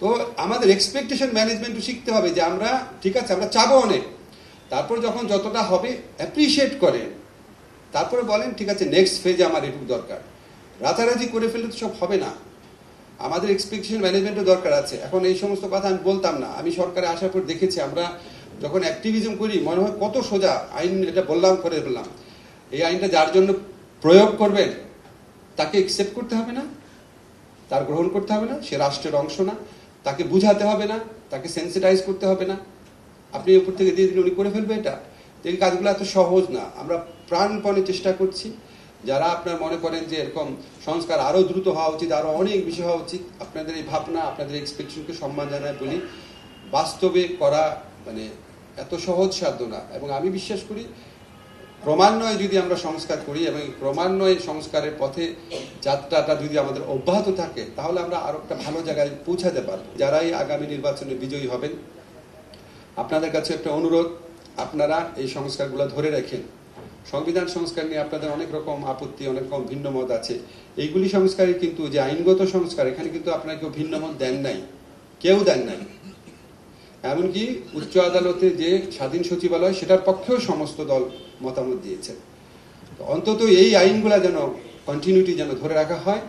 তো আমাদের expectation management শিখতে হবে যে আমরা ঠিক আছে আমরা চাবো অনেক, তারপর যখন যতটা হবে অ্যাপ্রিসিয়েট করেন, তারপরে বলেন ঠিক আছে নেক্সট ফেজে আমার এটুকু দরকার। রাতারাতি করে ফেললে তো সব হবে না, আমাদের এক্সপেকটেশন ম্যানেজমেন্টও দরকার আছে। এখন এই সমস্ত কথা আমি বলতাম না, আমি সরকারে আসার পর দেখেছি আমরা যখন অ্যাক্টিভিজম করি মনে হয় কত সোজা আইন, এটা বললাম করে বললাম, এই আইনটা যার জন্য প্রয়োগ করবেন তাকে অ্যাকসেপ্ট করতে হবে না, তার গ্রহণ করতে হবে না, সে রাষ্ট্রের অংশ না, তাকে বুঝাতে হবে না, তাকে সেন্সিটাইজ করতে হবে না, আপনি উপর থেকে দিয়ে দিলে উনি করে ফেলবে। এটা এই কাজগুলো এত সহজ না। আমরা প্রাণপণে চেষ্টা করছি। যারা আপনার মনে করেন যে এরকম সংস্কার আরও দ্রুত হওয়া উচিত, আরও অনেক বেশি হওয়া উচিত, আপনাদের এই ভাবনা, আপনাদের এক্সপেকটেশনকে সম্মান জানায় বলি। বাস্তবে করা মানে এত সহজ সাধ্য না। এবং আমি বিশ্বাস করি ক্রমান্বয়ে যদি আমরা সংস্কার করি এবং ক্রমান্বয়ে সংস্কারের পথে যাত্রাটা যদি আমাদের অব্যাহত থাকে, তাহলে আমরা আরো একটা ভালো জায়গায় পৌঁছাতে পারবো। যারাই আগামী নির্বাচনে বিজয়ী হবেন, আপনাদের কাছে একটা অনুরোধ, আপনারা এই সংস্কারগুলো ধরে রাখেন। সংবিধান সংস্কার নিয়ে আপনাদের অনেক রকম আপত্তি, অনেক রকম ভিন্ন মত আছে। এইগুলি সংস্কারে কিন্তু যে আইনগত সংস্কার, এখানে কিন্তু আপনারা কেউ ভিন্ন মত দেন নাই, কেউ দেন নাই। এমনকি উচ্চ আদালতে যে স্বাধীন সচিবালয়, সেটার পক্ষেও সমস্ত দল মতামত দিয়েছে। অন্তত এই আইনগুলা যেন কন্টিনিউটি যেন ধরে রাখা হয়।